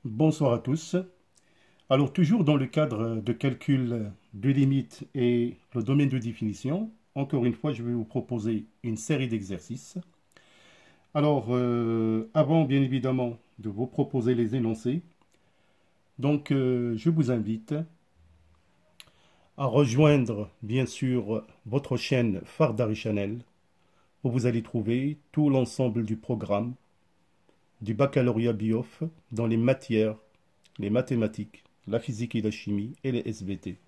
Bonsoir à tous. Alors toujours dans le cadre de calcul de limites et le domaine de définition, encore une fois je vais vous proposer une série d'exercices. Alors avant bien évidemment de vous proposer les énoncés, je vous invite à rejoindre bien sûr votre chaîne Fardari Channel où vous allez trouver tout l'ensemble du programme du baccalauréat BIOF dans les matières, les mathématiques, la physique et la chimie et les SVT.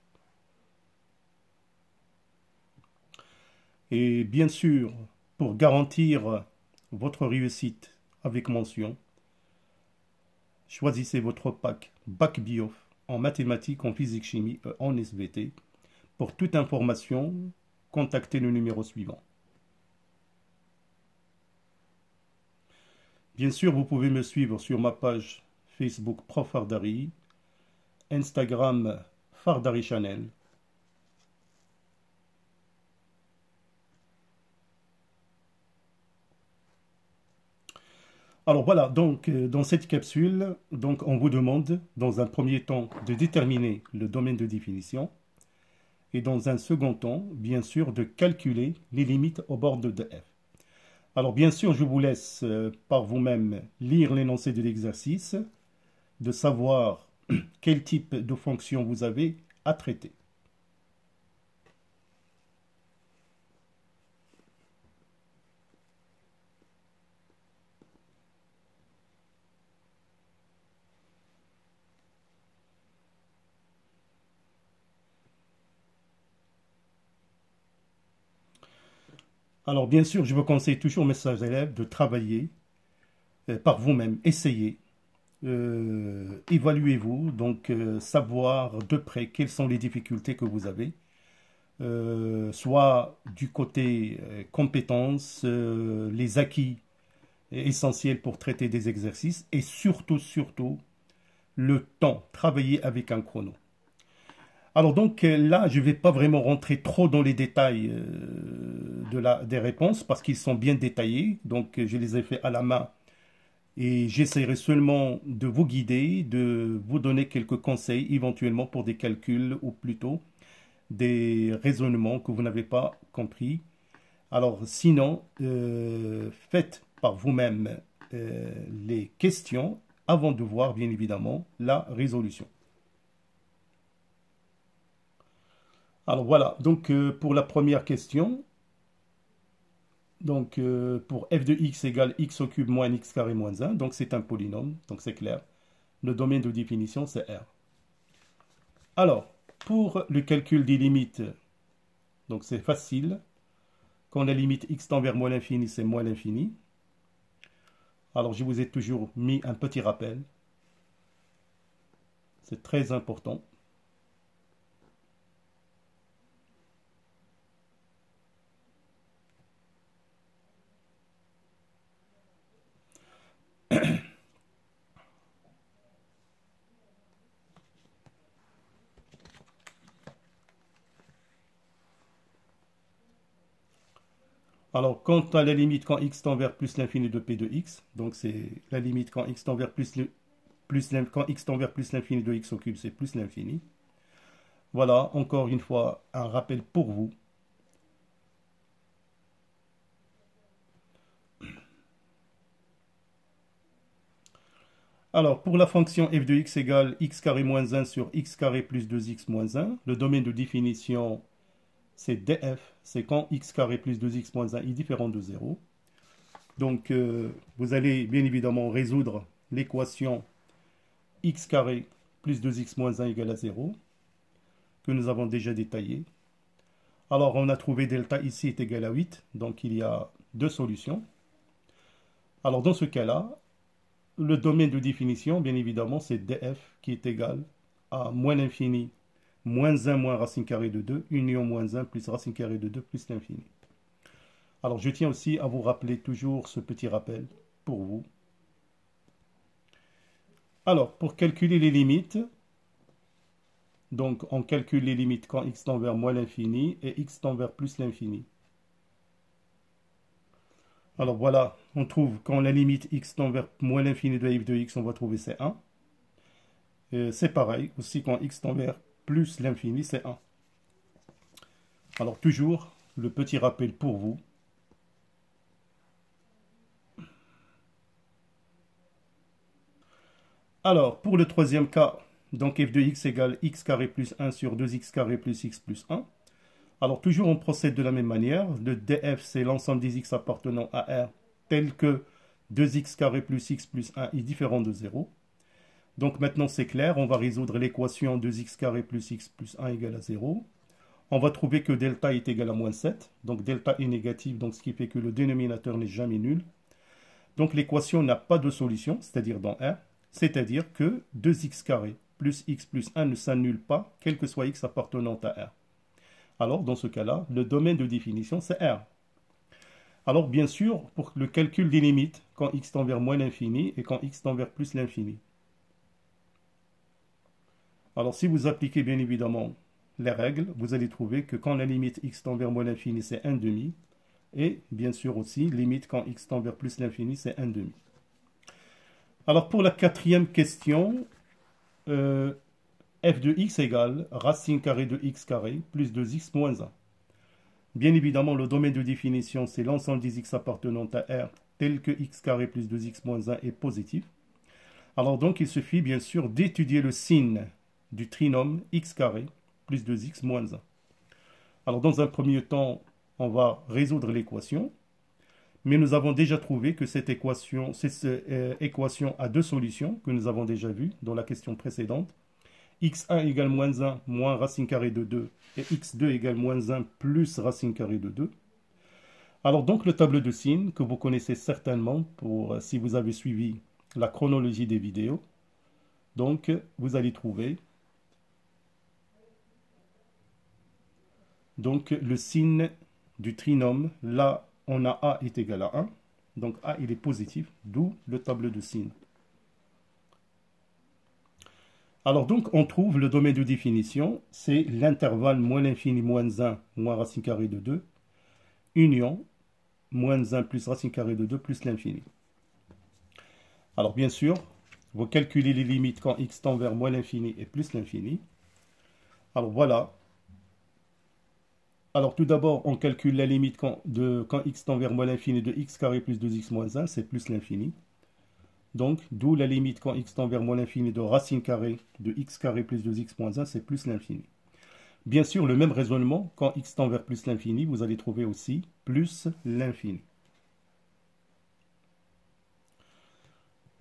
Et bien sûr, pour garantir votre réussite avec mention, choisissez votre Bac BIOF en mathématiques, en physique chimie et en SVT. Pour toute information, contactez le numéro suivant. Bien sûr, vous pouvez me suivre sur ma page Facebook Prof Fardari, Instagram Fardari Channel. Alors voilà, dans cette capsule, on vous demande dans un premier temps de déterminer le domaine de définition et dans un second temps, bien sûr, de calculer les limites au bord de f. Alors bien sûr, je vous laisse par vous-même lire l'énoncé de l'exercice, de savoir quel type de fonction vous avez à traiter. Alors bien sûr, je vous conseille toujours, mes chers élèves, de travailler par vous-même, essayez, évaluez-vous, savoir de près quelles sont les difficultés que vous avez, soit du côté compétences, les acquis essentiels pour traiter des exercices, et surtout, le temps, travailler avec un chrono. Alors là, je ne vais pas vraiment rentrer trop dans les détails des réponses parce qu'ils sont bien détaillés. Donc je les ai fait à la main et j'essaierai seulement de vous guider, de vous donner quelques conseils éventuellement pour des calculs ou plutôt des raisonnements que vous n'avez pas compris. Alors sinon, faites par vous-même les questions avant de voir bien évidemment la résolution. Alors voilà, pour la première question, pour f de x égale x au cube moins x carré moins 1, donc c'est un polynôme, donc c'est clair. Le domaine de définition, c'est R. Alors, pour le calcul des limites, donc c'est facile. Quand la limite x tend vers moins l'infini, c'est moins l'infini. Alors, je vous ai toujours mis un petit rappel. C'est très important. Alors, quant à la limite quand x tend vers plus l'infini de p de x, donc c'est la limite quand x tend vers quand x tend vers plus l'infini de x au cube, c'est plus l'infini. Voilà, encore une fois, un rappel pour vous. Alors, pour la fonction f de x égale x carré moins 1 sur x carré plus 2x moins 1, le domaine de définition, c'est df, c'est quand x carré plus 2x moins 1 est différent de 0. Donc, vous allez bien évidemment résoudre l'équation x carré plus 2x moins 1 égale à 0, que nous avons déjà détaillée. Alors, on a trouvé delta ici est égal à 8, donc il y a deux solutions. Alors, dans ce cas-là, le domaine de définition, bien évidemment, c'est df qui est égal à moins l'infini, moins 1 moins racine carrée de 2, union moins 1 plus racine carrée de 2 plus l'infini. Alors, je tiens aussi à vous rappeler toujours ce petit rappel pour vous. Alors, pour calculer les limites, donc on calcule les limites quand x tend vers moins l'infini et x tend vers plus l'infini. Alors voilà, on trouve quand la limite x tend vers moins l'infini de f de x, on va trouver c'est 1. C'est pareil, aussi quand x tend vers plus l'infini, c'est 1. Alors toujours, le petit rappel pour vous. Alors, pour le troisième cas, donc f de x égale x carré plus 1 sur 2x carré plus x plus 1. Alors, toujours on procède de la même manière. Le df, c'est l'ensemble des x appartenant à R, tel que 2x carré plus x plus 1 est différent de 0. Donc maintenant c'est clair, on va résoudre l'équation 2x carré plus x plus 1 égale à 0. On va trouver que delta est égal à moins 7. Donc delta est négatif, donc ce qui fait que le dénominateur n'est jamais nul. Donc l'équation n'a pas de solution, c'est-à-dire dans R. C'est-à-dire que 2x carré plus x plus 1 ne s'annule pas, quel que soit x appartenant à R. Alors, dans ce cas-là, le domaine de définition, c'est R. Alors, bien sûr, pour le calcul des limites, quand x tend vers moins l'infini et quand x tend vers plus l'infini. Alors, si vous appliquez bien évidemment les règles, vous allez trouver que quand la limite x tend vers moins l'infini, c'est 1,5. Et bien sûr aussi, limite quand x tend vers plus l'infini, c'est 1,5. Alors, pour la quatrième question, f de x égale racine carrée de x carré plus 2x moins 1. Bien évidemment, le domaine de définition, c'est l'ensemble des x appartenant à R, tel que x carré plus 2x moins 1 est positif. Alors donc, il suffit bien sûr d'étudier le signe du trinôme x carré plus 2x moins 1. Alors dans un premier temps, on va résoudre l'équation. Mais nous avons déjà trouvé que cette équation a deux solutions que nous avons déjà vues dans la question précédente. x1 égale moins 1 moins racine carrée de 2 et x2 égale moins 1 plus racine carrée de 2. Alors donc le tableau de signes que vous connaissez certainement si vous avez suivi la chronologie des vidéos. Donc vous allez trouver donc le signe du trinôme. Là on a a est égal à 1. Donc a il est positif, d'où le tableau de signes. Alors donc, on trouve le domaine de définition, c'est l'intervalle moins l'infini moins 1 moins racine carrée de 2, union moins 1 plus racine carrée de 2 plus l'infini. Alors bien sûr, vous calculez les limites quand x tend vers moins l'infini et plus l'infini. Alors voilà. Alors tout d'abord, on calcule la limite quand x tend vers moins l'infini de x carré plus 2x moins 1, c'est plus l'infini. Donc, d'où la limite quand x tend vers moins l'infini de racine carrée de x carré plus 2x moins 1, c'est plus l'infini. Bien sûr, le même raisonnement, quand x tend vers plus l'infini, vous allez trouver aussi plus l'infini.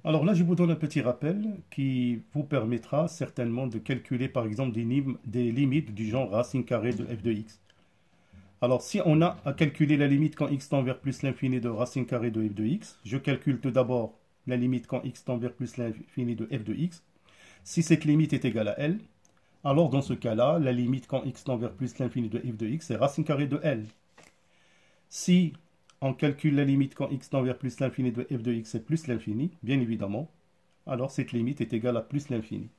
Alors là, je vous donne un petit rappel qui vous permettra certainement de calculer par exemple des limites du genre racine carrée de f de x. Alors, si on a à calculer la limite quand x tend vers plus l'infini de racine carrée de f de x, je calcule tout d'abord la limite quand x tend vers plus l'infini de f de x. Si cette limite est égale à L, alors dans ce cas-là, la limite quand x tend vers plus l'infini de f de x, c'est racine carrée de L. Si on calcule la limite quand x tend vers plus l'infini de f de x, c'est plus l'infini, bien évidemment, alors cette limite est égale à plus l'infini.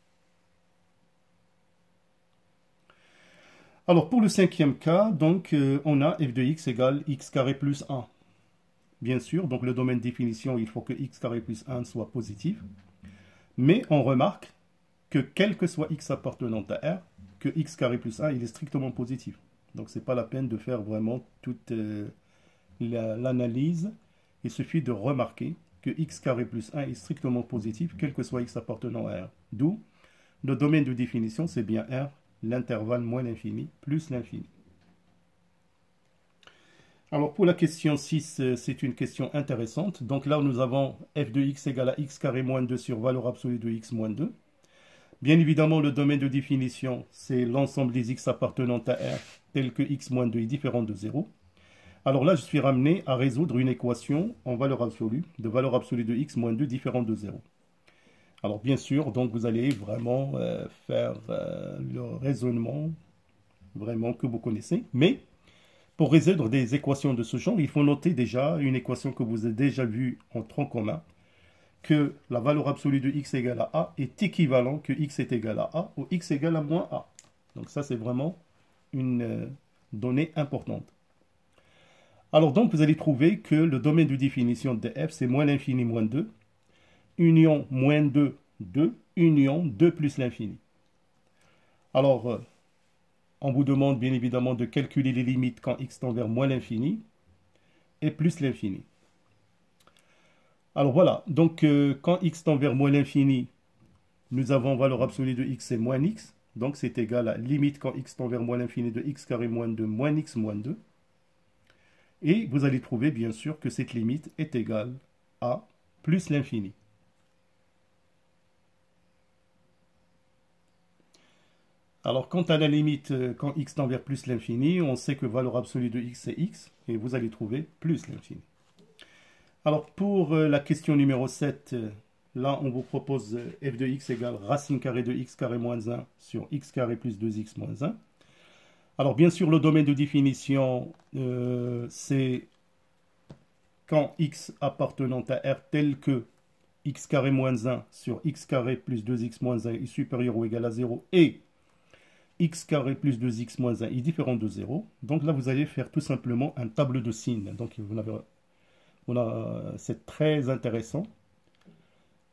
Alors pour le cinquième cas, donc on a f de x égale x carré plus 1. Bien sûr, donc le domaine de définition, il faut que x carré plus 1 soit positif. Mais on remarque que quel que soit x appartenant à R, que x carré plus 1, il est strictement positif. Donc ce n'est pas la peine de faire vraiment toute l'analyse. Il suffit de remarquer que x carré plus 1 est strictement positif, quel que soit x appartenant à R. D'où le domaine de définition, c'est bien R, l'intervalle moins l'infini, plus l'infini. Alors pour la question 6, c'est une question intéressante. Donc là, nous avons f de x égale à x carré moins 2 sur valeur absolue de x moins 2. Bien évidemment, le domaine de définition, c'est l'ensemble des x appartenant à R, tel que x moins 2 est différent de 0. Alors là, je suis ramené à résoudre une équation en valeur absolue, de valeur absolue de x moins 2 différent de 0. Alors bien sûr, donc vous allez vraiment faire le raisonnement vraiment que vous connaissez, mais pour résoudre des équations de ce genre, il faut noter déjà une équation que vous avez déjà vue en tronc commun, que la valeur absolue de x égale à a est équivalent que x est égal à a ou x égale à moins a. Donc ça, c'est vraiment une donnée importante. Alors donc, vous allez trouver que le domaine de définition de f, c'est moins l'infini moins 2, union moins 2 2, union 2 plus l'infini. Alors, on vous demande bien évidemment de calculer les limites quand x tend vers moins l'infini et plus l'infini. Alors voilà, donc quand x tend vers moins l'infini, nous avons valeur absolue de x et moins x. Donc c'est égal à limite quand x tend vers moins l'infini de x carré moins 2 moins x moins 2. Et vous allez trouver bien sûr que cette limite est égale à plus l'infini. Alors quant à la limite quand x tend vers plus l'infini, on sait que valeur absolue de x c'est x. Et vous allez trouver plus l'infini. Alors pour la question numéro 7, là on vous propose f de x égale racine carrée de x carré moins 1 sur x carré plus 2x moins 1. Alors bien sûr le domaine de définition c'est quand x appartenant à R tel que x carré moins 1 sur x carré plus 2x moins 1 est supérieur ou égal à 0 et x carré plus 2x moins 1 est différent de 0. Donc là vous allez faire tout simplement un tableau de signes. Donc c'est très intéressant.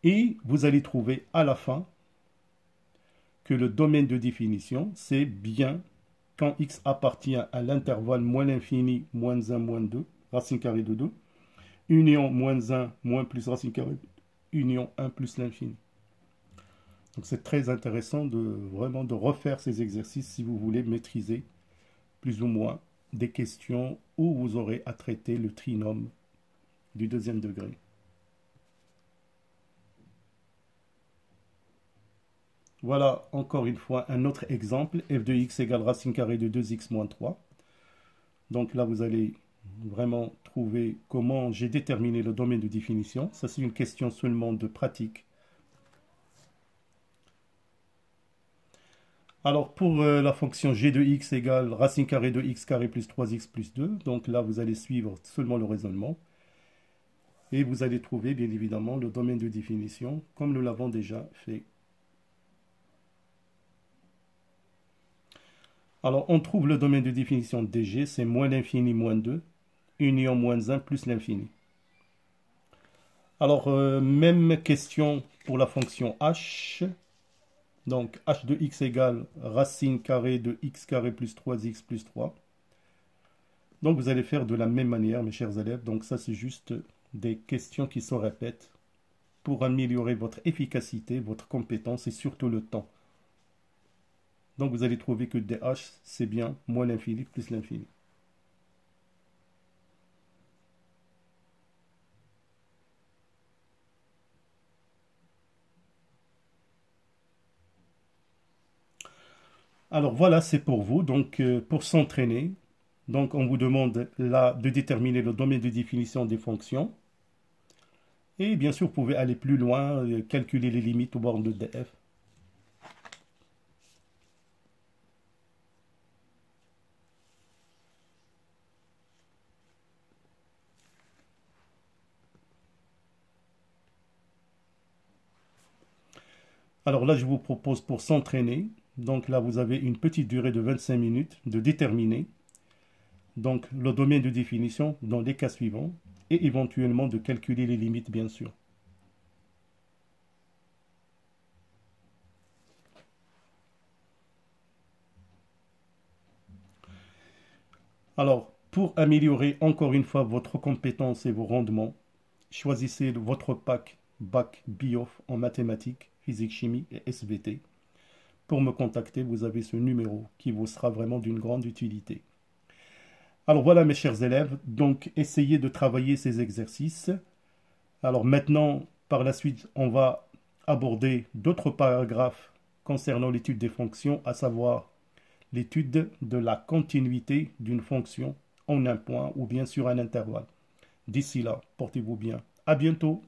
Et vous allez trouver à la fin que le domaine de définition, c'est bien quand x appartient à l'intervalle moins l'infini, moins 1, moins 2, racine carrée de 2, union moins 1, moins plus racine carrée, union 1 plus l'infini. Donc c'est très intéressant vraiment de refaire ces exercices si vous voulez maîtriser plus ou moins des questions où vous aurez à traiter le trinôme du deuxième degré. Voilà encore une fois un autre exemple, f de x égale racine carrée de 2x moins 3. Donc là vous allez vraiment trouver comment j'ai déterminé le domaine de définition. Ça c'est une question seulement de pratique. Alors pour la fonction g de x égale racine carrée de x carré plus 3x plus 2, donc là vous allez suivre seulement le raisonnement. Et vous allez trouver bien évidemment le domaine de définition comme nous l'avons déjà fait. Alors on trouve le domaine de définition dg, c'est moins l'infini moins 2, union moins 1 plus l'infini. Alors même question pour la fonction h. Donc h de x égale racine carrée de x carré plus 3x plus 3. Donc vous allez faire de la même manière mes chers élèves. Donc ça c'est juste des questions qui se répètent pour améliorer votre efficacité, votre compétence et surtout le temps. Donc vous allez trouver que dh c'est bien moins l'infini plus l'infini. Alors voilà, c'est pour vous. Donc pour s'entraîner, donc on vous demande là de déterminer le domaine de définition des fonctions. Et bien sûr, vous pouvez aller plus loin, calculer les limites aux bornes de df. Alors là, je vous propose pour s'entraîner, donc là vous avez une petite durée de 25 minutes de déterminer donc le domaine de définition dans les cas suivants et éventuellement de calculer les limites bien sûr. Alors pour améliorer encore une fois votre compétence et vos rendements, choisissez votre bac BIOF en mathématiques, physique, chimie et SVT. Pour me contacter, vous avez ce numéro qui vous sera vraiment d'une grande utilité. Alors voilà mes chers élèves, donc essayez de travailler ces exercices. Alors maintenant, par la suite, on va aborder d'autres paragraphes concernant l'étude des fonctions, à savoir l'étude de la continuité d'une fonction en un point ou bien sur un intervalle. D'ici là, portez-vous bien. À bientôt.